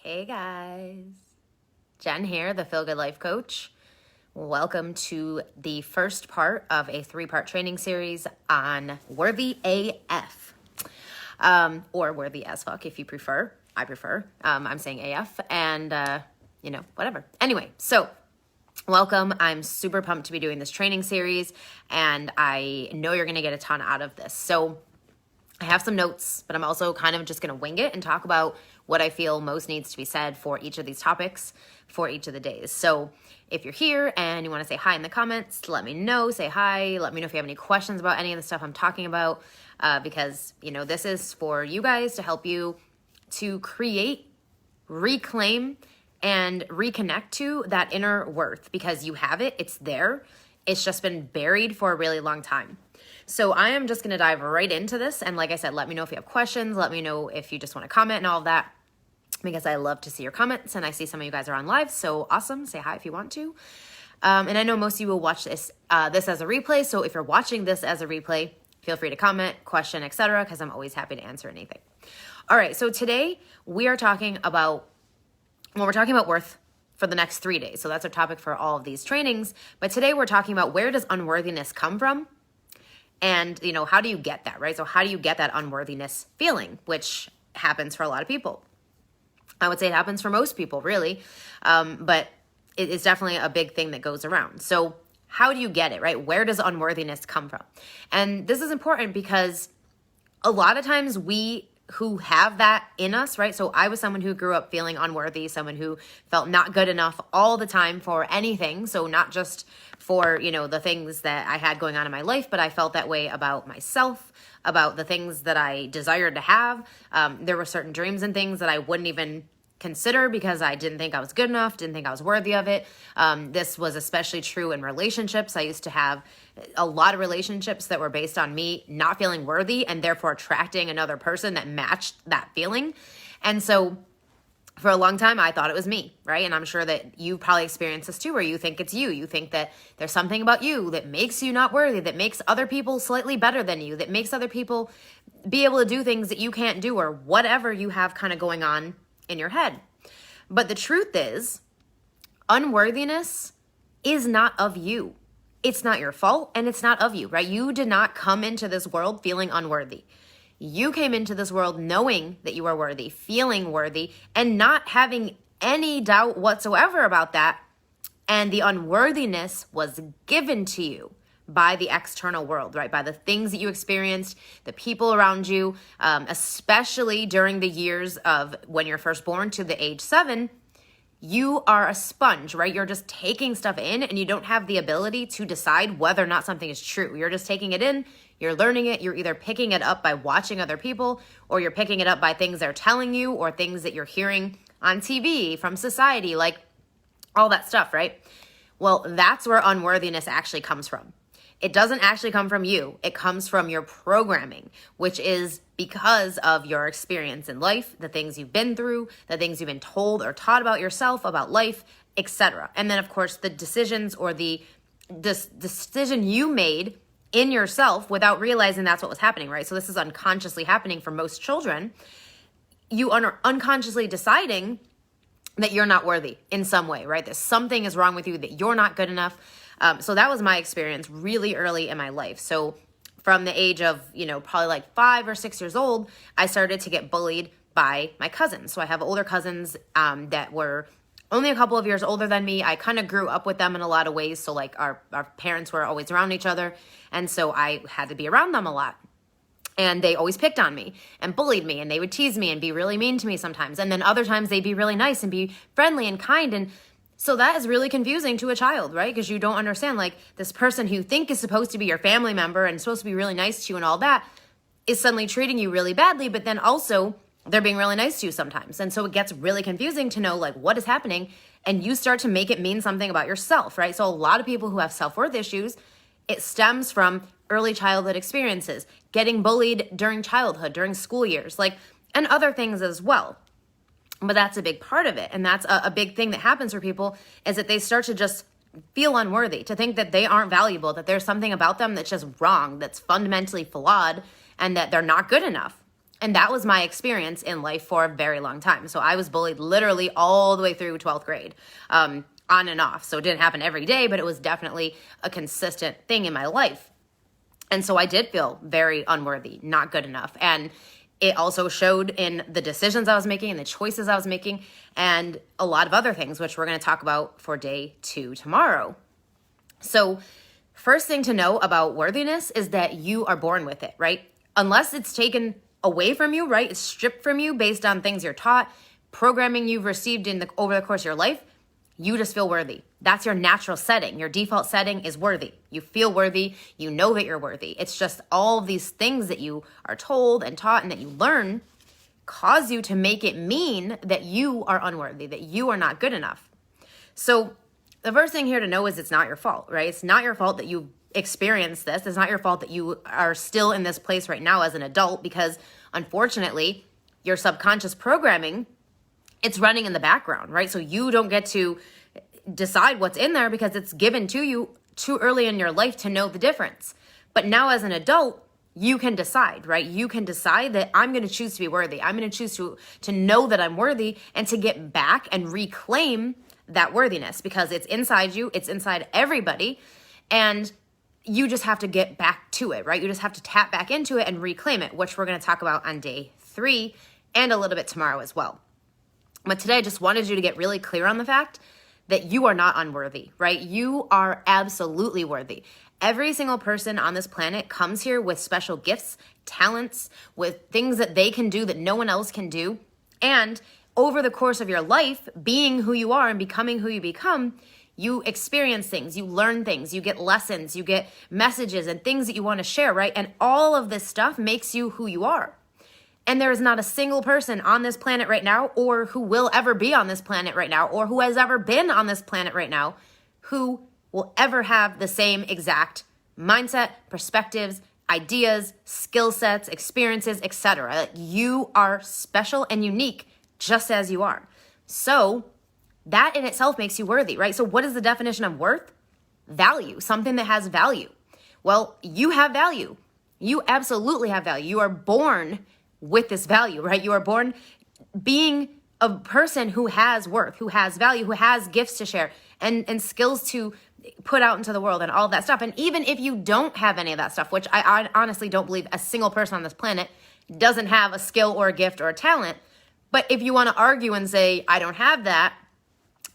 Hey guys, Jen here, the Feel Good Life Coach. Welcome to the first part of a 3-part training series on Worthy AF, or Worthy as fuck if you prefer. I prefer. I'm saying AF, and whatever. Anyway, so welcome. I'm super pumped to be doing this training series, and I know you're going to get a ton out of this. So I have some notes, but I'm also kind of just going to wing it and talk about what I feel most needs to be said for each of these topics for each of the days. So if you're here and you want to say hi in the comments, let me know. Say hi. Let me know if you have any questions about any of the stuff I'm talking about, because, this is for you guys to help you to create, reclaim, and reconnect to that inner worth, because you have it. It's there. It's just been buried for a really long time. So I am just going to dive right into this. And like I said, let me know if you have questions. Let me know if you just want to comment and all of that, because I love to see your comments. And I see some of you guys are on live. So awesome. Say hi if you want to. And I know most of you will watch this as a replay. So if you're watching this as a replay, feel free to comment, question, etc., because I'm always happy to answer anything. All right. So today we're talking about worth for the next 3 days. So that's our topic for all of these trainings. But today we're talking about, where does unworthiness come from? And, how do you get that, right? So how do you get that unworthiness feeling, which happens for a lot of people? I would say it happens for most people, really. But it is definitely a big thing that goes around. So how do you get it, right? Where does unworthiness come from? And this is important because a lot of times we who have that in us, right? So I was someone who grew up feeling unworthy, someone who felt not good enough all the time for anything. So not just for, the things that I had going on in my life, but I felt that way about myself, about the things that I desired to have. There were certain dreams and things that I wouldn't even consider because I didn't think I was good enough, didn't think I was worthy of it. This was especially true in relationships. I used to have a lot of relationships that were based on me not feeling worthy and therefore attracting another person that matched that feeling. And so for a long time, I thought it was me, right? And I'm sure that you probably experienced this too, where you think it's you. You think that there's something about you that makes you not worthy, that makes other people slightly better than you, that makes other people be able to do things that you can't do, or whatever you have kind of going on in your head. But the truth is, unworthiness is not of you. It's not your fault, and it's not of you, right? You did not come into this world feeling unworthy. You came into this world knowing that you are worthy, feeling worthy, and not having any doubt whatsoever about that. And the unworthiness was given to you by the external world, right? By the things that you experienced, the people around you, especially during the years of when you're first born to the age 7, you are a sponge, right? You're just taking stuff in, and you don't have the ability to decide whether or not something is true. You're just taking it in, you're learning it, you're either picking it up by watching other people, or you're picking it up by things they're telling you, or things that you're hearing on TV from society, like all that stuff, right? Well, that's where unworthiness actually comes from. It doesn't actually come from you. It comes from your programming, which is because of your experience in life, the things you've been through, the things you've been told or taught about yourself, about life, etc. And then, of course, the decisions or the decision you made in yourself without realizing that's what was happening, right? So this is unconsciously happening for most children. You are unconsciously deciding that you're not worthy in some way, right? That something is wrong with you, that you're not good enough. So that was my experience really early in my life. So from the age of, probably like 5 or 6 years old, I started to get bullied by my cousins. So I have older cousins that were only a couple of years older than me. I kind of grew up with them in a lot of ways. So like our parents were always around each other. And so I had to be around them a lot. And they always picked on me and bullied me, and they would tease me and be really mean to me sometimes. And then other times they'd be really nice and be friendly and kind. And so that is really confusing to a child, right? Because you don't understand, like, this person who you think is supposed to be your family member and supposed to be really nice to you and all that is suddenly treating you really badly, but then also they're being really nice to you sometimes. And so it gets really confusing to know, like, what is happening, and you start to make it mean something about yourself, right? So a lot of people who have self-worth issues, it stems from early childhood experiences, getting bullied during childhood, during school years, and other things as well. But that's a big part of it. And that's a big thing that happens for people, is that they start to just feel unworthy, to think that they aren't valuable, that there's something about them that's just wrong, that's fundamentally flawed, and that they're not good enough. And that was my experience in life for a very long time. So I was bullied literally all the way through 12th grade, on and off. So it didn't happen every day, but it was definitely a consistent thing in my life. And so I did feel very unworthy, not good enough. And it also showed in the decisions I was making and the choices I was making and a lot of other things, which we're going to talk about for day 2 tomorrow. So first thing to know about worthiness is that you are born with it, right? Unless it's taken away from you, right? It's stripped from you based on things you're taught, programming you've received over the course of your life. You just feel worthy. That's your natural setting. Your default setting is worthy. You feel worthy. You know that you're worthy. It's just all of these things that you are told and taught and that you learn cause you to make it mean that you are unworthy, that you are not good enough. So the first thing here to know is it's not your fault, right? It's not your fault that you experienced this. It's not your fault that you are still in this place right now as an adult, because unfortunately, your subconscious programming, it's running in the background, right? So you don't get to decide what's in there because it's given to you too early in your life to know the difference. But now as an adult, you can decide, right? You can decide that I'm going to choose to be worthy. I'm going to choose to know that I'm worthy and to get back and reclaim that worthiness, because it's inside you, it's inside everybody, and you just have to get back to it, right? You just have to tap back into it and reclaim it, which we're going to talk about on day 3 and a little bit tomorrow as well. But today I just wanted you to get really clear on the fact that you are not unworthy, right? You are absolutely worthy. Every single person on this planet comes here with special gifts, talents, with things that they can do that no one else can do. And over the course of your life, being who you are and becoming who you become, you experience things, you learn things, you get lessons, you get messages and things that you want to share, right? And all of this stuff makes you who you are. And there is not a single person on this planet right now, or who will ever be on this planet right now, or who has ever been on this planet right now, who will ever have the same exact mindset, perspectives, ideas, skill sets, experiences, etc. You are special and unique just as you are. So that in itself makes you worthy, right? So what is the definition of worth? Value, something that has value. Well, you have value. You absolutely have value. You are born with this value, right? You are born being a person who has worth, who has value, who has gifts to share and skills to put out into the world and all of that stuff. And even if you don't have any of that stuff, which I honestly don't believe a single person on this planet doesn't have a skill or a gift or a talent, but if you want to argue and say, I don't have that,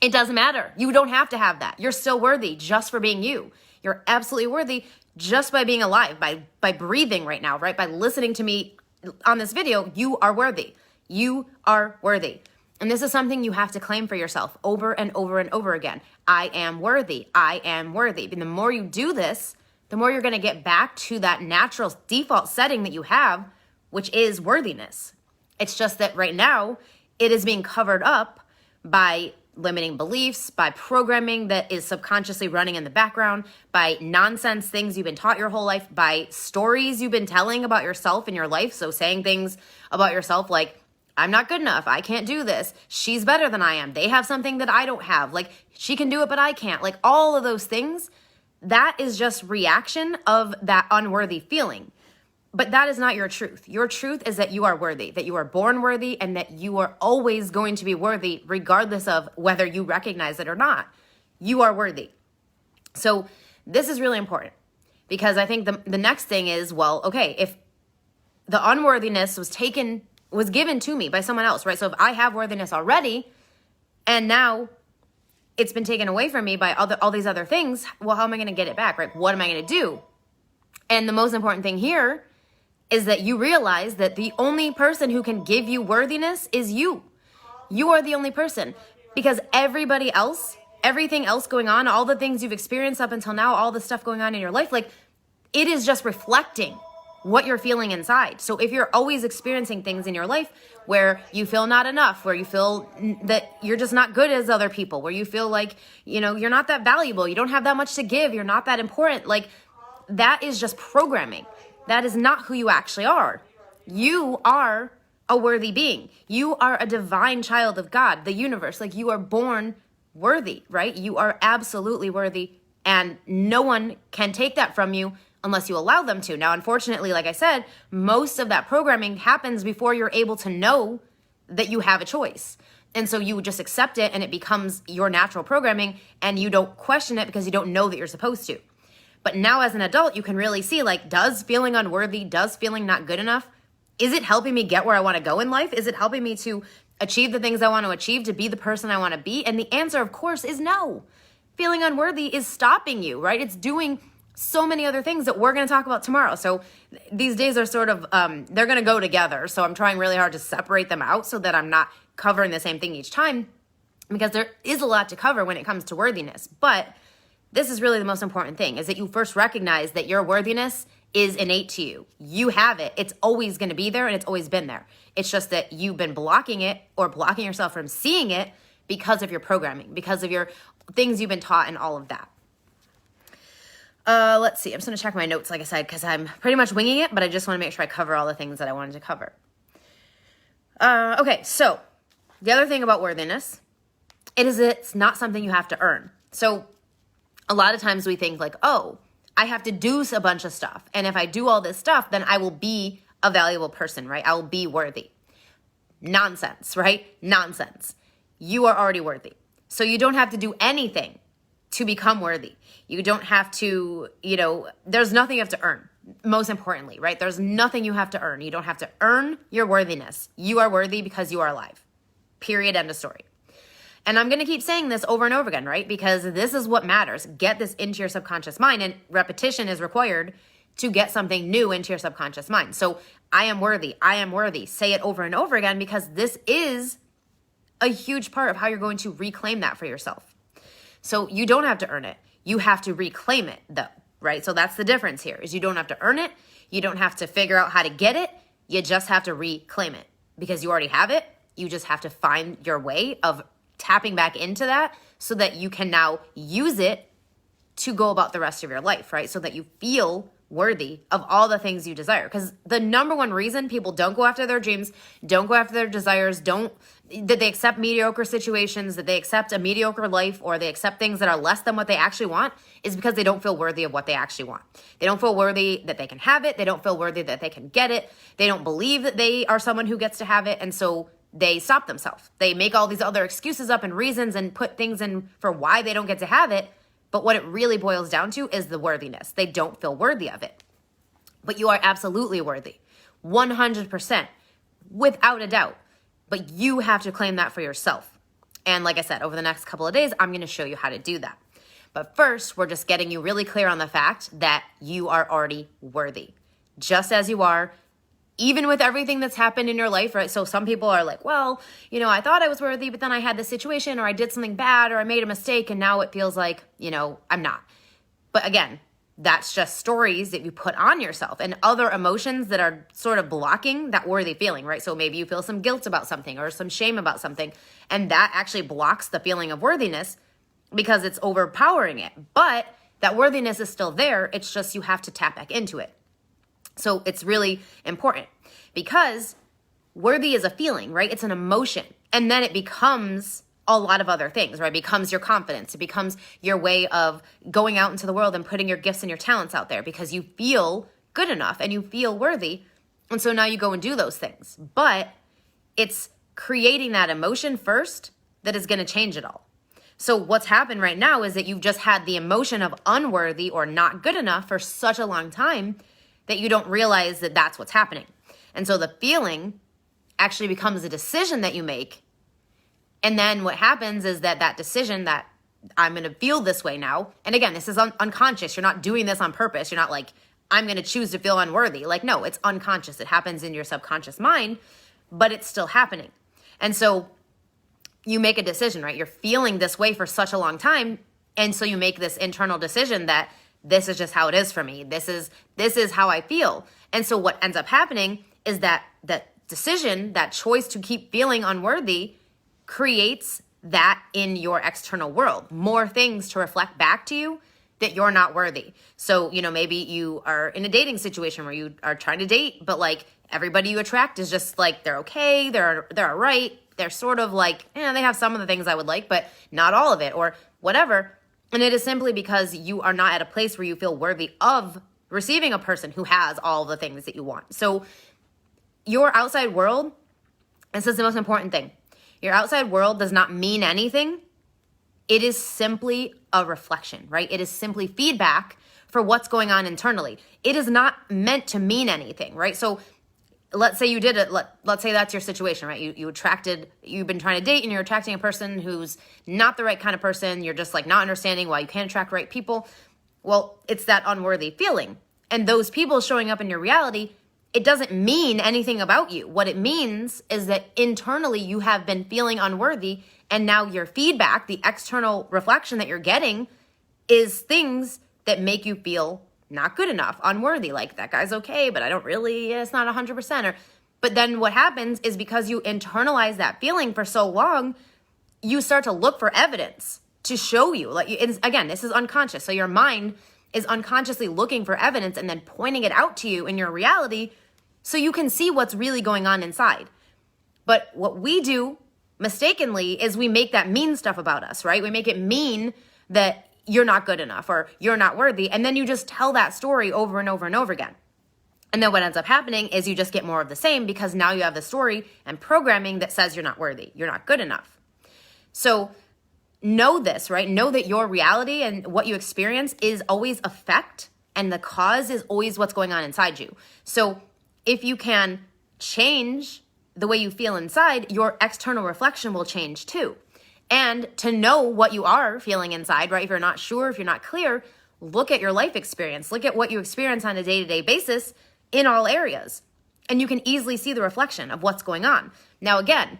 it doesn't matter. You don't have to have that. You're still worthy just for being you. You're absolutely worthy just by being alive, by breathing right now, right? By listening to me on this video, you are worthy. You are worthy. And this is something you have to claim for yourself over and over and over again. I am worthy. I am worthy. And the more you do this, the more you're going to get back to that natural default setting that you have, which is worthiness. It's just that right now it is being covered up by limiting beliefs, by programming that is subconsciously running in the background, by nonsense things you've been taught your whole life, by stories you've been telling about yourself in your life. So saying things about yourself like, I'm not good enough, I can't do this, she's better than I am, they have something that I don't have, like she can do it but I can't, like all of those things, that is just reaction of that unworthy feeling. But that is not your truth. Your truth is that you are worthy, that you are born worthy, and that you are always going to be worthy regardless of whether you recognize it or not. You are worthy. So this is really important because I think the next thing is, well, okay, if the unworthiness was given to me by someone else, right? So if I have worthiness already and now it's been taken away from me by all these other things, well, how am I going to get it back, right? What am I going to do? And the most important thing here is that you realize that the only person who can give you worthiness is you. You are the only person, because everybody else, everything else going on, all the things you've experienced up until now, all the stuff going on in your life, like it is just reflecting what you're feeling inside. So if you're always experiencing things in your life where you feel not enough, where you feel that you're just not good as other people, where you feel like, you're not that valuable, you don't have that much to give, you're not that important, like that is just programming. That is not who you actually are. You are a worthy being. You are a divine child of God, the universe. Like you are born worthy, right? You are absolutely worthy, and no one can take that from you unless you allow them to. Now, unfortunately, like I said, most of that programming happens before you're able to know that you have a choice. And so you just accept it and it becomes your natural programming and you don't question it because you don't know that you're supposed to. But now as an adult, you can really see, like, does feeling unworthy, does feeling not good enough, is it helping me get where I want to go in life? Is it helping me to achieve the things I want to achieve, to be the person I want to be? And the answer, of course, is no. Feeling unworthy is stopping you, right? It's doing so many other things that we're going to talk about tomorrow. So these days are sort of, they're going to go together. So I'm trying really hard to separate them out so that I'm not covering the same thing each time, because there is a lot to cover when it comes to worthiness. But this is really the most important thing, is that you first recognize that your worthiness is innate to you. You have it. It's always going to be there and it's always been there. It's just that you've been blocking it or blocking yourself from seeing it because of your programming, because of your things you've been taught and all of that. Let's see. I'm just going to check my notes, like I said, because I'm pretty much winging it, but I just want to make sure I cover all the things that I wanted to cover. Okay, so the other thing about worthiness, it's not something you have to earn. So a lot of times we think like, oh, I have to do a bunch of stuff. And if I do all this stuff, then I will be a valuable person, right? I will be worthy. Nonsense, right? Nonsense. You are already worthy. So you don't have to do anything to become worthy. You don't have to, there's nothing you have to earn. Most importantly, right? There's nothing you have to earn. You don't have to earn your worthiness. You are worthy because you are alive. Period. End of story. And I'm going to keep saying this over and over again, right? Because this is what matters. Get this into your subconscious mind, and repetition is required to get something new into your subconscious mind. So I am worthy. I am worthy. Say it over and over again, because this is a huge part of how you're going to reclaim that for yourself. So you don't have to earn it. You have to reclaim it though, right? So that's the difference here, is you don't have to earn it. You don't have to figure out how to get it. You just have to reclaim it because you already have it. You just have to find your way of tapping back into that so that you can now use it to go about the rest of your life, right? So that you feel worthy of all the things you desire. Because the number one reason people don't go after their dreams, don't go after their desires, that they accept mediocre situations, that they accept a mediocre life, or they accept things that are less than what they actually want, is because they don't feel worthy of what they actually want. They don't feel worthy that they can have it. They don't feel worthy that they can get it. They don't believe that they are someone who gets to have it. And so they stop themselves. They make all these other excuses up and reasons and put things in for why they don't get to have it. But what it really boils down to is the worthiness. They don't feel worthy of it. But you are absolutely worthy, 100%, without a doubt. But you have to claim that for yourself. And like I said, over the next couple of days, I'm going to show you how to do that. But first, we're just getting you really clear on the fact that you are already worthy, just as you are, even with everything that's happened in your life, right? So some people are like, well, I thought I was worthy, but then I had this situation, or I did something bad, or I made a mistake, and now it feels like, I'm not. But again, that's just stories that you put on yourself and other emotions that are sort of blocking that worthy feeling, right? So maybe you feel some guilt about something or some shame about something, and that actually blocks the feeling of worthiness because it's overpowering it. But that worthiness is still there. It's just you have to tap back into it. So it's really important because worthy is a feeling, right? It's an emotion. And then it becomes a lot of other things, right? It becomes your confidence. It becomes your way of going out into the world and putting your gifts and your talents out there because you feel good enough and you feel worthy. And so now you go and do those things. But it's creating that emotion first that is going to change it all. So what's happened right now is that you've just had the emotion of unworthy or not good enough for such a long time that you don't realize that that's what's happening. And so the feeling actually becomes a decision that you make. And then what happens is that decision that I'm going to feel this way now. And again, this is unconscious. You're not doing this on purpose. You're not like, I'm going to choose to feel unworthy. Like, no, it's unconscious. It happens in your subconscious mind, but it's still happening. And so you make a decision, right? You're feeling this way for such a long time. And so you make this internal decision that this is just how it is for me. This is how I feel. And so what ends up happening is that decision, that choice to keep feeling unworthy creates that in your external world, more things to reflect back to you that you're not worthy. So, maybe you are in a dating situation where you are trying to date, but like everybody you attract is just like, they're okay. They're all right. They're sort of like, they have some of the things I would like, but not all of it or whatever. And it is simply because you are not at a place where you feel worthy of receiving a person who has all the things that you want. So your outside world, this is the most important thing. Your outside world does not mean anything. It is simply a reflection, right? It is simply feedback for what's going on internally. It is not meant to mean anything, right? So let's say you did it. Let's say that's your situation, right? You've been trying to date and you're attracting a person who's not the right kind of person. You're just like not understanding why you can't attract right people. Well, it's that unworthy feeling. And those people showing up in your reality, it doesn't mean anything about you. What it means is that internally you have been feeling unworthy, and now your feedback, the external reflection that you're getting, is things that make you feel not good enough, unworthy, like that guy's okay, but I don't really, it's not 100%. But then what happens is because you internalize that feeling for so long, you start to look for evidence to show you. Again, this is unconscious. So your mind is unconsciously looking for evidence and then pointing it out to you in your reality so you can see what's really going on inside. But what we do mistakenly is we make that mean stuff about us, right? We make it mean that you're not good enough or you're not worthy. And then you just tell that story over and over and over again. And then what ends up happening is you just get more of the same because now you have the story and programming that says you're not worthy, you're not good enough. So know this, right? Know that your reality and what you experience is always effect, and the cause is always what's going on inside you. So if you can change the way you feel inside, your external reflection will change too. And to know what you are feeling inside, right? If you're not sure, if you're not clear, look at your life experience. Look at what you experience on a day-to-day basis in all areas. And you can easily see the reflection of what's going on. Now, again,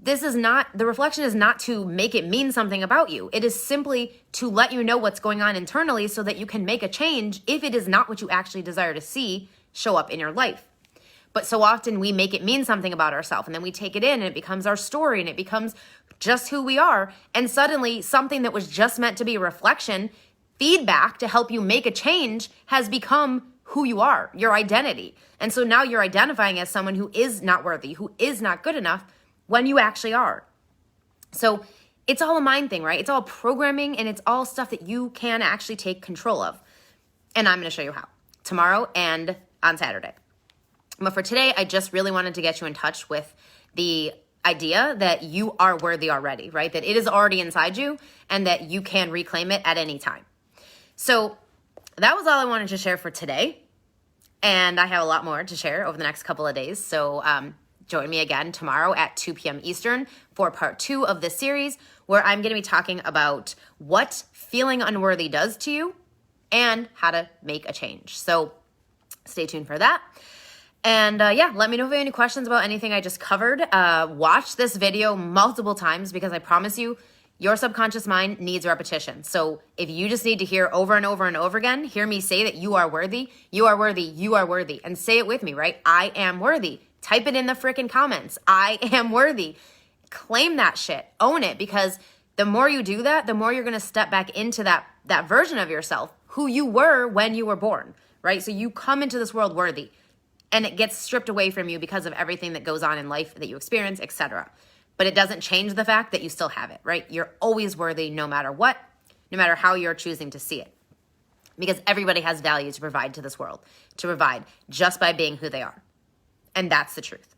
the reflection is not to make it mean something about you. It is simply to let you know what's going on internally so that you can make a change if it is not what you actually desire to see show up in your life. But so often we make it mean something about ourselves, and then we take it in and it becomes our story and it becomes just who we are. And suddenly something that was just meant to be a reflection, feedback to help you make a change, has become who you are, your identity. And so now you're identifying as someone who is not worthy, who is not good enough, when you actually are. So it's all a mind thing, right? It's all programming, and it's all stuff that you can actually take control of. And I'm going to show you how tomorrow and on Saturday. But for today, I just really wanted to get you in touch with the idea that you are worthy already, right? That it is already inside you and that you can reclaim it at any time. So that was all I wanted to share for today. And I have a lot more to share over the next couple of days. So join me again tomorrow at 2 p.m. Eastern for part 2 of this series, where I'm going to be talking about what feeling unworthy does to you and how to make a change. So stay tuned for that. And let me know if you have any questions about anything I just covered. Watch this video multiple times, because I promise you, your subconscious mind needs repetition. So if you just need to hear over and over and over again, hear me say that you are worthy, you are worthy, you are worthy, and say it with me, right? I am worthy. Type it in the freaking comments. I am worthy. Claim that shit. Own it, because the more you do that, the more you're going to step back into that version of yourself, who you were when you were born, right? So you come into this world worthy. And it gets stripped away from you because of everything that goes on in life that you experience, etc. But it doesn't change the fact that you still have it, right? You're always worthy no matter what, no matter how you're choosing to see it. Because everybody has value to provide to this world, to provide just by being who they are. And that's the truth.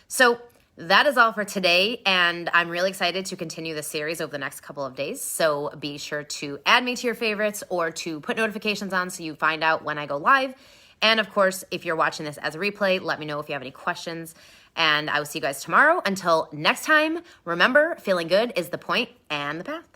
So that is all for today. And I'm really excited to continue the series over the next couple of days. So be sure to add me to your favorites or to put notifications on so you find out when I go live. And of course, if you're watching this as a replay, let me know if you have any questions. And I will see you guys tomorrow. Until next time, remember, feeling good is the point and the path.